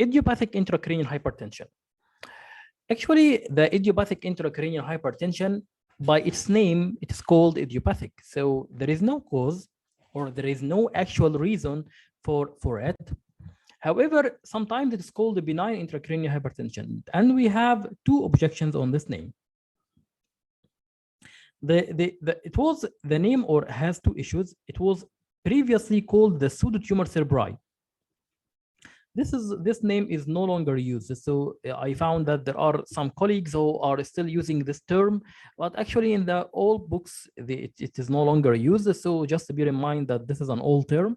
Idiopathic intracranial hypertension. Actually, the idiopathic intracranial hypertension, by its name, it is called idiopathic. So there is no cause or there is no actual reason for it. However, sometimes it is called a benign intracranial hypertension. And we have two objections on this name. It was the name or has two issues. It was previously called the pseudotumor cerebri. This name is no longer used. So I found that there are some colleagues who are still using this term, but actually in the old books, it is no longer used. So just bear in mind that this is an old term.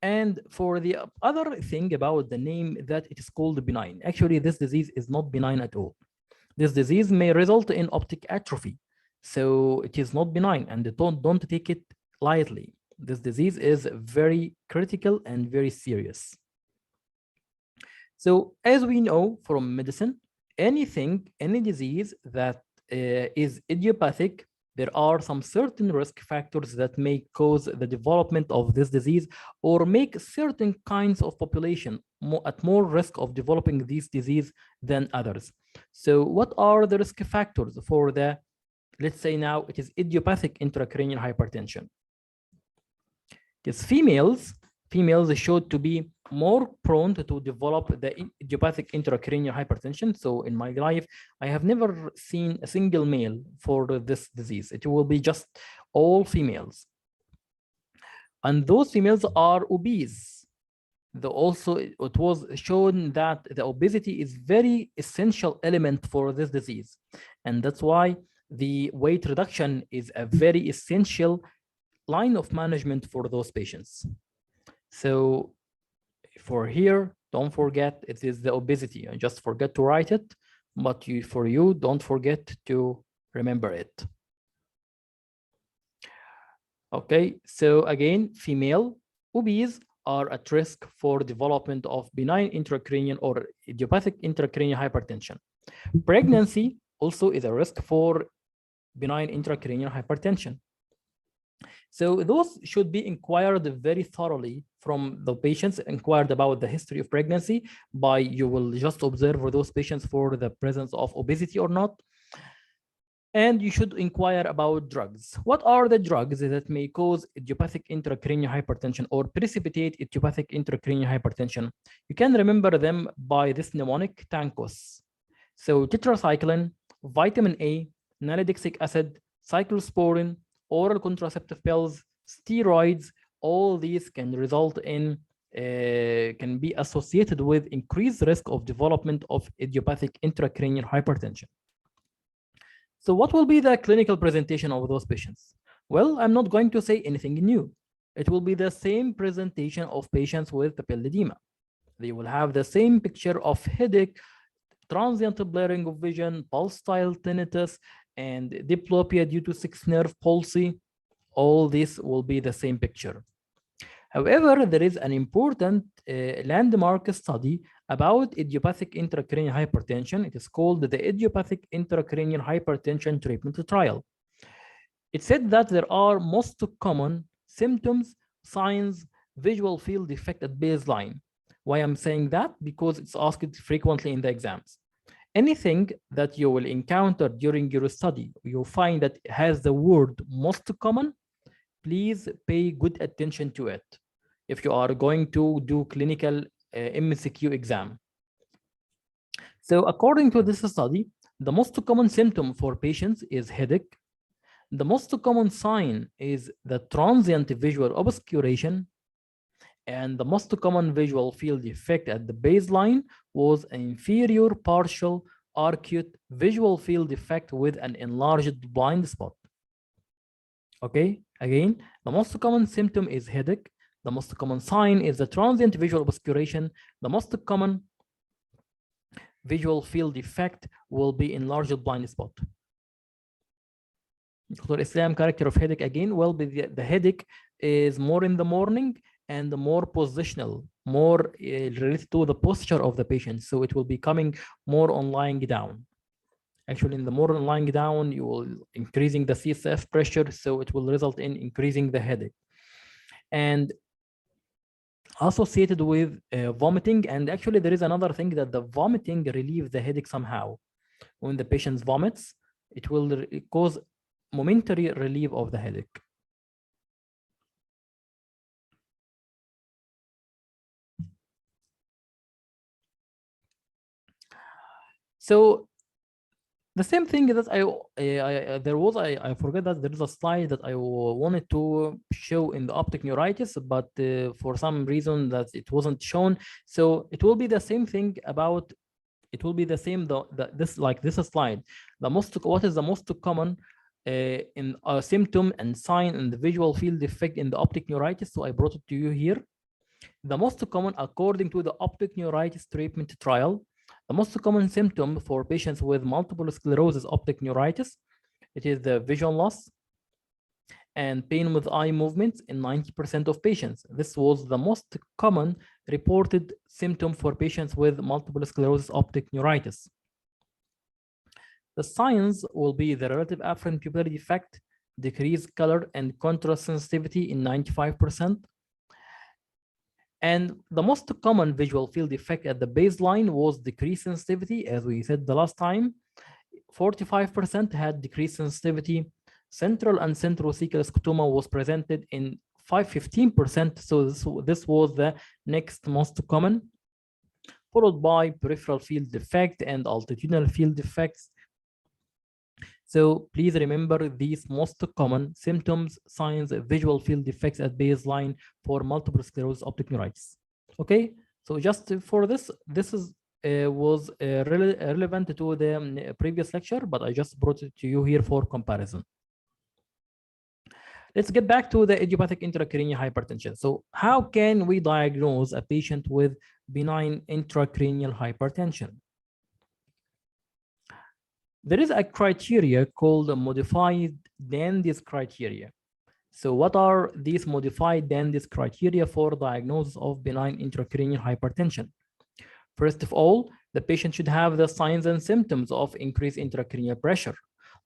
And for the other thing about the name, that it is called benign. Actually, this disease is not benign at all. This disease may result in optic atrophy. So it is not benign, and don't take it lightly. This disease is very critical and very serious. So as we know from medicine, any disease that is idiopathic, there are some certain risk factors that may cause the development of this disease or make certain kinds of population at more risk of developing this disease than others. So what are the risk factors for the, let's say now it is idiopathic intracranial hypertension? Because females are showed to be more prone to develop the idiopathic intracranial hypertension. So in my life, I have never seen a single male for this disease. It will be just all females. And those females are obese. Also, it was shown that the obesity is very essential element for this disease. And that's why the weight reduction is a very essential line of management for those patients. So for here, don't forget it is the obesity. I just forget to write it, but for you, don't forget to remember it. Okay, so again, female obese are at risk for development of benign intracranial or idiopathic intracranial hypertension. Pregnancy also is a risk for benign intracranial hypertension. So those should be inquired very thoroughly from the patients, inquired about the history of pregnancy. You will just observe those patients for the presence of obesity or not. And you should inquire about drugs. What are the drugs that may cause idiopathic intracranial hypertension or precipitate idiopathic intracranial hypertension? You can remember them by this mnemonic, TANCOS. So tetracycline, vitamin A, nalidixic acid, cyclosporin, oral contraceptive pills, steroids, all these can result in, can be associated with increased risk of development of idiopathic intracranial hypertension. So what will be the clinical presentation of those patients? Well, I'm not going to say anything new. It will be the same presentation of patients with papilledema. They will have the same picture of headache, transient blurring of vision, pulsatile tinnitus, and diplopia due to sixth nerve palsy. All this will be the same picture. However, there is an important landmark study about idiopathic intracranial hypertension. It is called the Idiopathic Intracranial Hypertension Treatment Trial. It said that there are most common symptoms, signs, visual field defect at baseline. Why I'm saying that? Because it's asked frequently in the exams. Anything that you will encounter during your study, you'll find that it has the word most common, please pay good attention to it if you are going to do clinical MCQ exam. So according to this study, the most common symptom for patients is headache. The most common sign is the transient visual obscuration. And the most common visual field defect at the baseline was an inferior partial acute visual field defect with an enlarged blind spot. Okay, again, the most common symptom is headache. The most common sign is the transient visual obscuration. The most common visual field defect will be enlarged blind spot. Dr. Islam, character of headache again, well, the headache is more in the morning and more positional, more related to the posture of the patient. So it will be coming more on lying down. Actually, in the more on lying down, you will increasing the CSF pressure. So it will result in increasing the headache. And associated with vomiting. And actually, there is another thing that the vomiting relieves the headache somehow. When the patient vomits, it will cause momentary relief of the headache. So the same thing that I forget that there is a slide that I wanted to show in the optic neuritis, but for some reason that it wasn't shown. So it will be the same thing about, it will be the same, this slide. What is the most common in a symptom and sign in the visual field defect in the optic neuritis? So I brought it to you here. The most common, according to the optic neuritis treatment trial, the most common symptom for patients with multiple sclerosis optic neuritis, it is the vision loss and pain with eye movements in 90% of patients. This was the most common reported symptom for patients with multiple sclerosis optic neuritis. The signs will be the relative afferent pupillary defect, decreased color and contrast sensitivity in 95%. And the most common visual field defect at the baseline was decreased sensitivity, as we said the last time. 45% had decreased sensitivity. Central and centrocecal scotoma was presented in 15%. So this was the next most common, followed by peripheral field defect and altitudinal field defects. So please remember these most common symptoms, signs, visual field defects at baseline for multiple sclerosis optic neuritis. Okay, so just for this was relevant to the previous lecture, but I just brought it to you here for comparison. Let's get back to the idiopathic intracranial hypertension. So how can we diagnose a patient with benign intracranial hypertension? There is a criteria called a modified Dandi's criteria. So what are these modified Dandi's criteria for diagnosis of benign intracranial hypertension? First of all, the patient should have the signs and symptoms of increased intracranial pressure,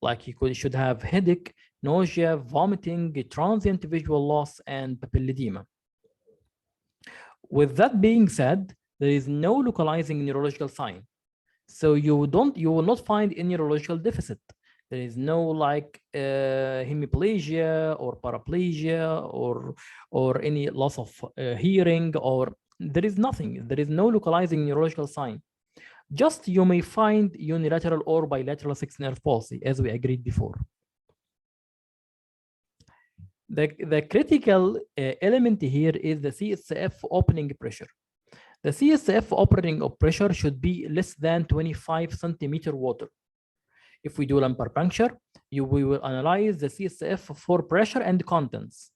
like he should have headache, nausea, vomiting, transient visual loss, and papilledema. With that being said, there is no localizing neurological sign. So you will not find any neurological deficit. There is no like hemiplegia or paraplegia or any loss of hearing, or there is nothing. There is no localizing neurological sign. Just you may find unilateral or bilateral sixth nerve palsy, as we agreed before. The critical element here is the CSF opening pressure. The CSF opening pressure should be less than 25 centimeter water. If we do lumbar puncture, we will analyze the CSF for pressure and contents.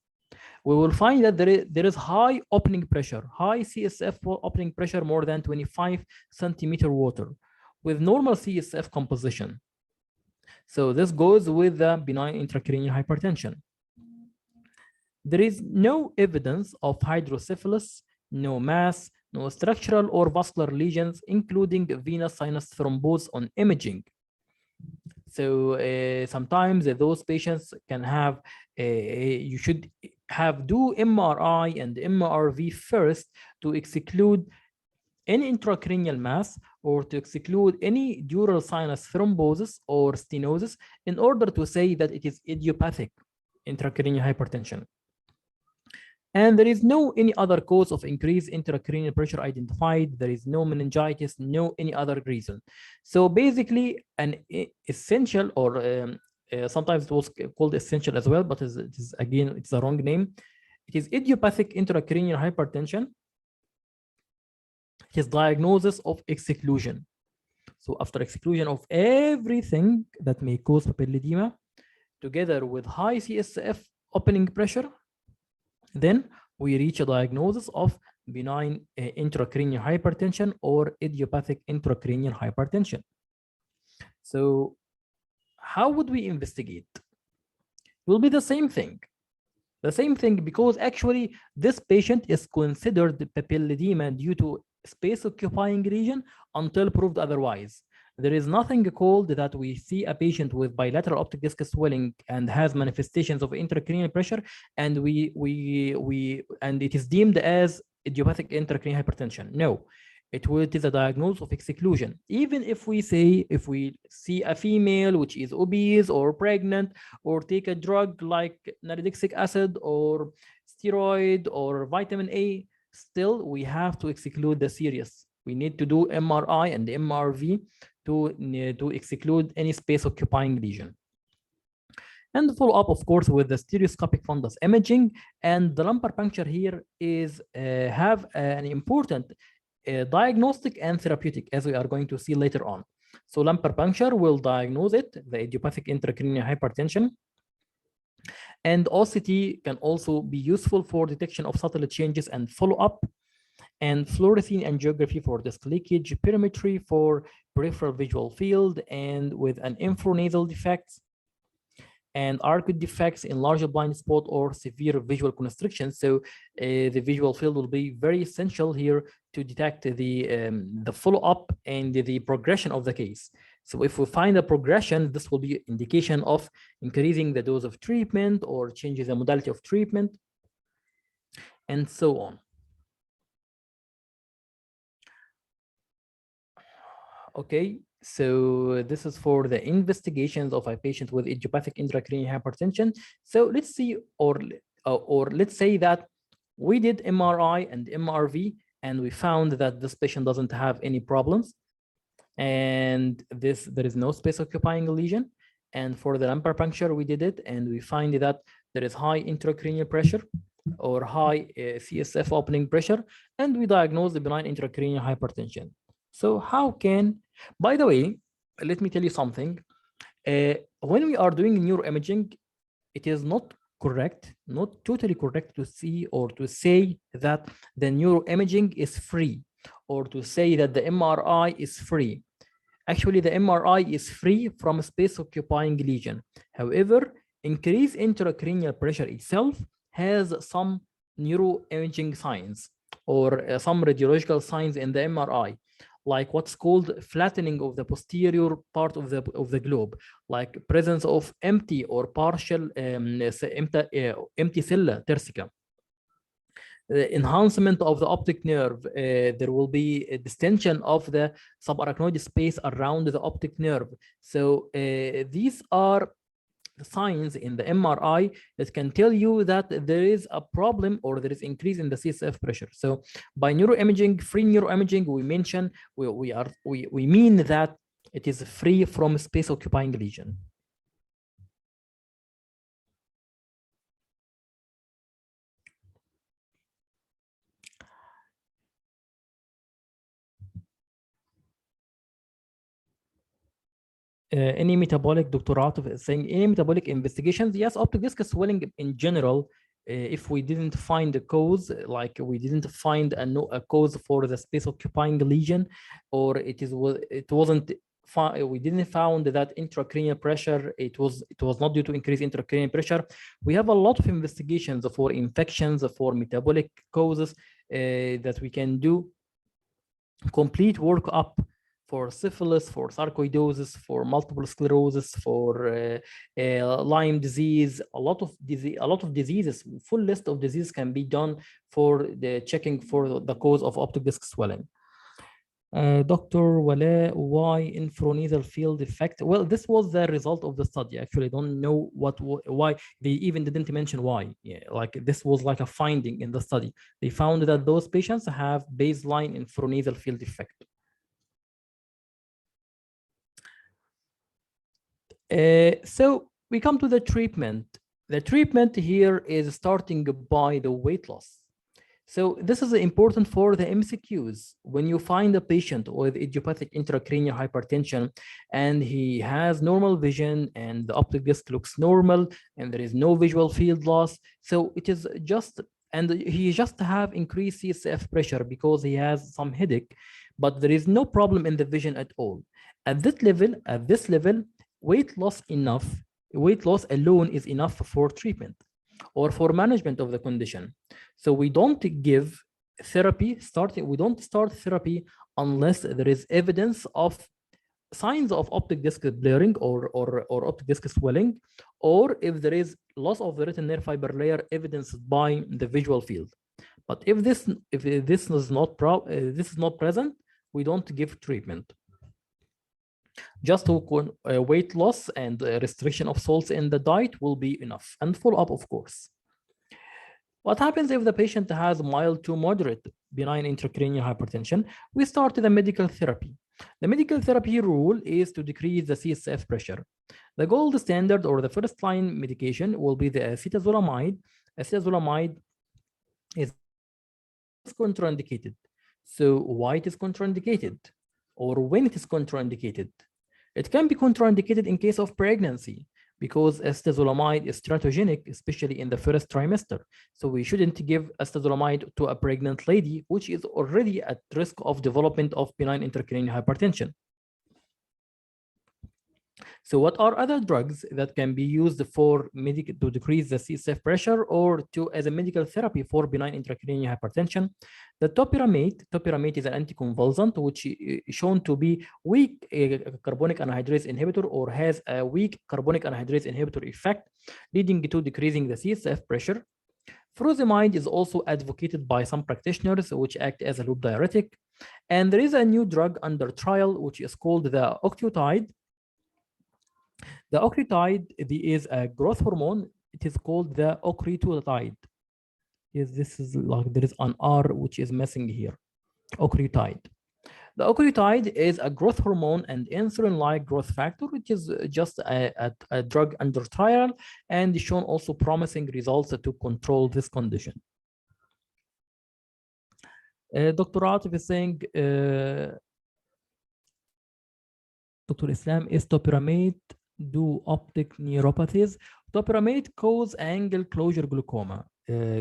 We will find that there is high opening pressure, high CSF opening pressure more than 25 centimeter water with normal CSF composition. So this goes with the benign intracranial hypertension. There is no evidence of hydrocephalus, no mass, no structural or vascular lesions, including venous sinus thrombose on imaging. So sometimes those patients can have, you should do MRI and MRV first to exclude any intracranial mass or to exclude any dural sinus thrombosis or stenosis in order to say that it is idiopathic intracranial hypertension. And there is no any other cause of increased intracranial pressure identified. There is no meningitis, no any other reason. So basically, an essential, or sometimes it was called essential as well, but it is again, it's the wrong name. It is idiopathic intracranial hypertension. It is diagnosis of exclusion. So after exclusion of everything that may cause papilledema, together with high CSF opening pressure, then we reach a diagnosis of benign intracranial hypertension or idiopathic intracranial hypertension. So how would we investigate? It will be the same thing. The same thing, because actually this patient is considered papilledema due to space occupying region until proved otherwise. There is nothing called that we see a patient with bilateral optic disc swelling and has manifestations of intracranial pressure, and and it is deemed as idiopathic intracranial hypertension. No, it is a diagnosis of exclusion. Even if we see a female which is obese or pregnant or take a drug like nalidixic acid or steroid or vitamin A, still we have to exclude the serious. We need to do MRI and MRV to exclude any space occupying lesion. And follow up, of course, with the stereoscopic fundus imaging. And the lumbar puncture here is have an important diagnostic and therapeutic, as we are going to see later on. So lumbar puncture will diagnose it, the idiopathic intracranial hypertension. And OCT can also be useful for detection of subtle changes and follow-up. And fluorescein angiography for disc leakage, perimetry for peripheral visual field, and with an infranasal defect, and arcuate defects in larger blind spot or severe visual constriction. So the visual field will be very essential here to detect the follow-up and the progression of the case. So if we find a progression, this will be indication of increasing the dose of treatment or changing the modality of treatment, and so on. Okay, so this is for the investigations of a patient with idiopathic intracranial hypertension. So let's see, or let's say that we did MRI and MRV, and we found that this patient doesn't have any problems, and there is no space occupying lesion. And for the lumbar puncture, we did it, and we find that there is high intracranial pressure or high CSF opening pressure, and we diagnose the benign intracranial hypertension. So how can, by the way, let me tell you something. When we are doing neuroimaging, it is not correct, not totally correct to see or to say that the neuroimaging is free or to say that the MRI is free. Actually, the MRI is free from space occupying lesion. However, increased intracranial pressure itself has some neuroimaging signs or some radiological signs in the MRI, like what's called flattening of the posterior part of the globe, like presence of empty or partial empty cella tersica. The enhancement of the optic nerve, there will be a distension of the subarachnoid space around the optic nerve. So these are the signs in the MRI that can tell you that there is a problem or there is increase in the CSF pressure. So by neuroimaging, free neuroimaging, we mention we mean that it is free from space occupying lesion. Any metabolic, Dr. Atif is saying, any metabolic investigations? Yes, optic disc swelling in general, if we didn't find a cause, like we didn't find a cause for the space occupying lesion, or we didn't found that intracranial pressure, it was not due to increased intracranial pressure. We have a lot of investigations for infections, for metabolic causes that we can do complete workup for syphilis, for sarcoidosis, for multiple sclerosis, for Lyme disease, a lot of diseases, full list of diseases can be done for the checking for the cause of optic disc swelling. Dr. Wala, why infranasal field effect? Well, this was the result of the study. Actually, I don't know why they even didn't mention why. Yeah, like this was like a finding in the study. They found that those patients have baseline infranasal field effect. So we come to the treatment. The treatment here is starting by the weight loss. So this is important for the MCQs. When you find a patient with idiopathic intracranial hypertension and he has normal vision and the optic disc looks normal and there is no visual field loss, so it is just, and he just have increased CSF pressure because he has some headache, but there is no problem in the vision at all. At this level, weight loss alone is enough for treatment or for management of the condition. So we don't give therapy, we don't start therapy unless there is evidence of signs of optic disc blurring or optic disc swelling, or if there is loss of the retinal nerve fiber layer evidenced by the visual field. But if this is not present, we don't give treatment. Just weight loss and restriction of salts in the diet will be enough, and follow-up, of course. What happens if the patient has mild to moderate benign intracranial hypertension? We start the medical therapy. The medical therapy rule is to decrease the CSF pressure. The gold standard or the first line medication will be the acetazolamide. Acetazolamide is contraindicated. So why it is contraindicated, or when it is contraindicated? It can be contraindicated in case of pregnancy because acetazolamide is teratogenic, especially in the first trimester. So we shouldn't give acetazolamide to a pregnant lady, which is already at risk of development of benign intracranial hypertension. So what are other drugs that can be used for to decrease the CSF pressure or as a medical therapy for benign intracranial hypertension? The topiramate is an anticonvulsant which is shown to be weak carbonic anhydrase inhibitor or has a weak carbonic anhydrase inhibitor effect, leading to decreasing the CSF pressure. Furosemide is also advocated by some practitioners, which act as a loop diuretic. And there is a new drug under trial, which is called the octreotide. The octreotide is a growth hormone. It is called the octreotide. This is like there is an R which is missing here. Octreotide. The octreotide is a growth hormone and insulin-like growth factor, which is just a drug under trial and shown also promising results to control this condition. Dr. Atif is saying, Dr. Islam, is topiramate do optic neuropathies? Topiramate cause angle closure glaucoma,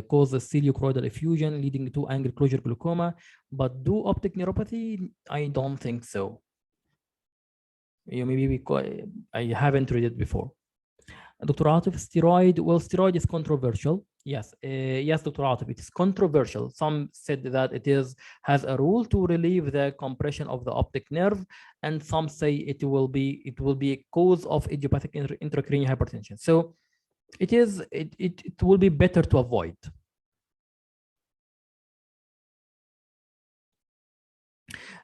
causes ciliochoroidal effusion leading to angle closure glaucoma, but do optic neuropathy? I don't think so. Maybe I haven't read it before. Dr. Atif, steroid. Well, steroid is controversial. Yes, yes, Dr. Atif, it is controversial. Some said that it has a rule to relieve the compression of the optic nerve, and some say it will be a cause of idiopathic intracranial hypertension. So it will be better to avoid.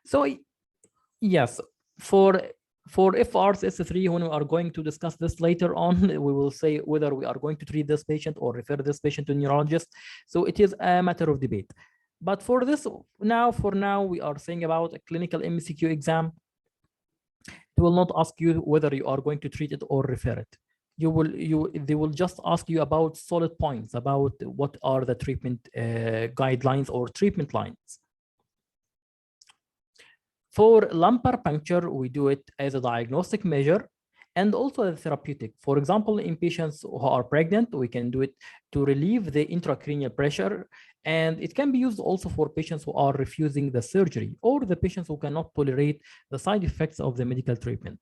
So yes, for FRS3, when we are going to discuss this later on, we will say whether we are going to treat this patient or refer this patient to a neurologist. So it is a matter of debate. But for now, we are saying about a clinical MCQ exam. It will not ask you whether you are going to treat it or refer it. They will just ask you about solid points, about what are the treatment guidelines or treatment lines. For lumbar puncture, we do it as a diagnostic measure and also a therapeutic. For example, in patients who are pregnant, we can do it to relieve the intracranial pressure, and it can be used also for patients who are refusing the surgery or the patients who cannot tolerate the side effects of the medical treatment.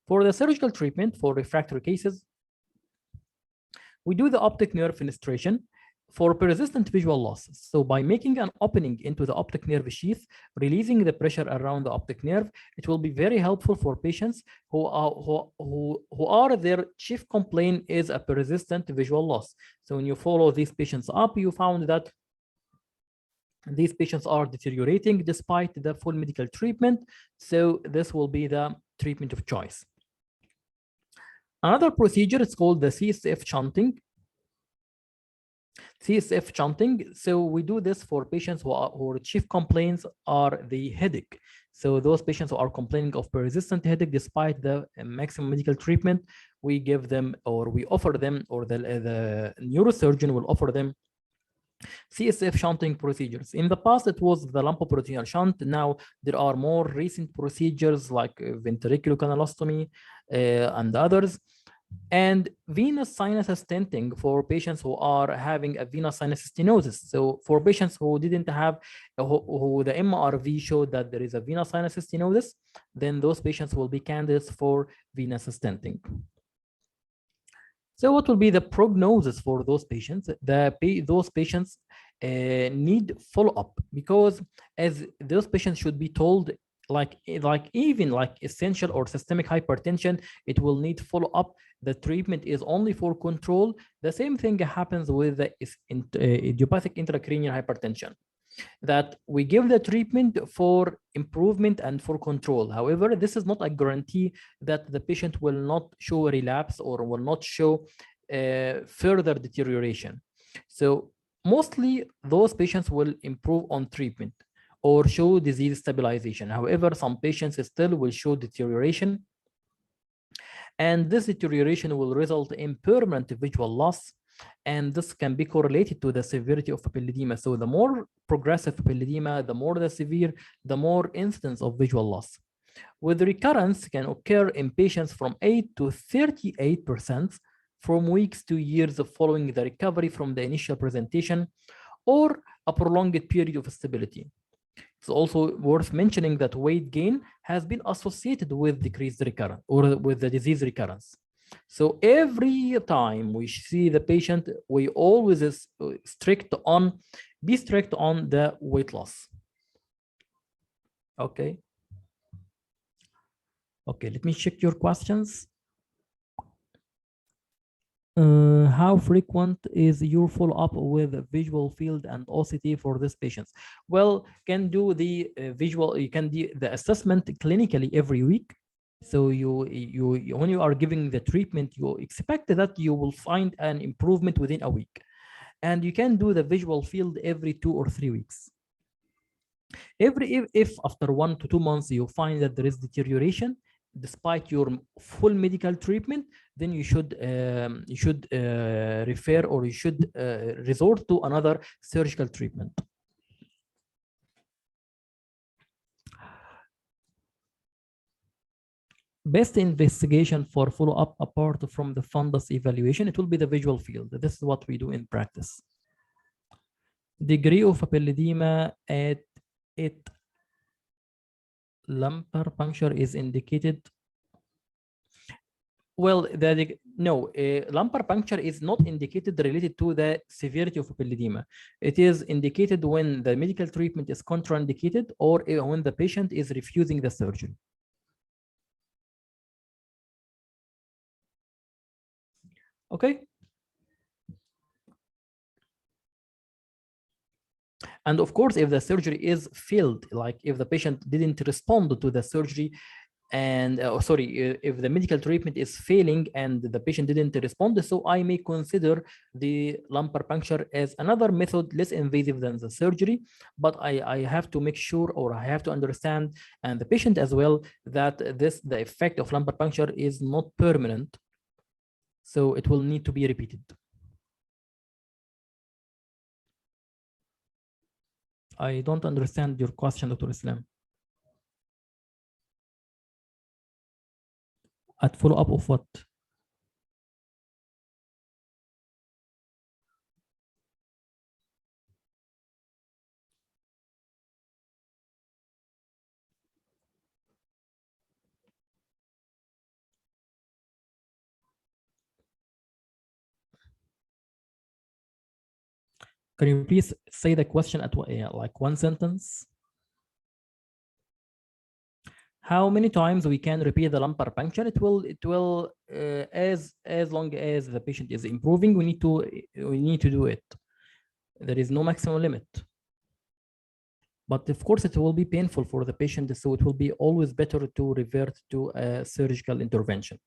For the surgical treatment for refractory cases, we do the optic nerve fenestration for persistent visual loss. So by making an opening into the optic nerve sheath, releasing the pressure around the optic nerve, it will be very helpful for patients who are their chief complaint is a persistent visual loss. So when you follow these patients up, you found that these patients are deteriorating despite the full medical treatment. So this will be the treatment of choice. Another procedure is called the CSF shunting. CSF shunting. So we do this for patients whose chief complaints are the headache. So those patients who are complaining of persistent headache despite the maximum medical treatment, we give them, or we offer them, or the neurosurgeon will offer them CSF shunting procedures. In the past, it was the lumpectomy shunt. Now there are more recent procedures like ventricular canalostomy and others. And venous sinus stenting for patients who are having a venous sinus stenosis. So for patients who didn't have, who the MRV showed that there is a venous sinus stenosis, then those patients will be candidates for venous stenting. So what will be the prognosis for those patients? Those patients need follow-up, because as those patients should be told like even like essential or systemic hypertension, it will need follow-up. The treatment is only for control. The same thing happens with the idiopathic intracranial hypertension, that we give the treatment for improvement and for control. However, this is not a guarantee that the patient will not show a relapse or will not show further deterioration. So mostly those patients will improve on treatment or show disease stabilization. However, some patients still will show deterioration, and this deterioration will result in permanent visual loss, and this can be correlated to the severity of papilledema. So the more progressive papilledema, the more the severe, the more instance of visual loss. With recurrence can occur in patients from 8 to 38% from weeks to years following the recovery from the initial presentation or a prolonged period of stability. It's also worth mentioning that weight gain has been associated with decreased recurrence or with the disease recurrence. So every time we see the patient, we always be strict on the weight loss. Okay. Okay, let me check your questions. How frequent is your follow-up with visual field and OCT for these patients? Well, can do the you can do the assessment clinically every week. So when you are giving the treatment, you expect that you will find an improvement within a week, and you can do the visual field every 2 or 3 weeks. If after 1 to 2 months you find that there is deterioration despite your full medical treatment, then you should refer or you should resort to another surgical treatment. Best investigation for follow-up apart from the fundus evaluation, it will be the visual field. This is what we do in practice. Degree of papilledema at lumbar puncture is indicated. Well, lumbar puncture is not indicated related to the severity of papilledema. It is indicated when the medical treatment is contraindicated or when the patient is refusing the surgery. Okay. And of course, if the surgery is failed, like if the patient didn't respond to the surgery, and if the medical treatment is failing and the patient didn't respond, so I may consider the lumbar puncture as another method less invasive than the surgery. But I have to make sure, or I have to understand, and the patient as well, that the effect of lumbar puncture is not permanent, so it will need to be repeated. I don't understand your question, Dr. Islam. At follow-up of what? Can you please say the question at like one sentence? How many times we can repeat the lumbar puncture? It will as long as the patient is improving, we need to do it. There is no maximum limit. But of course, it will be painful for the patient, so it will be always better to revert to a surgical intervention.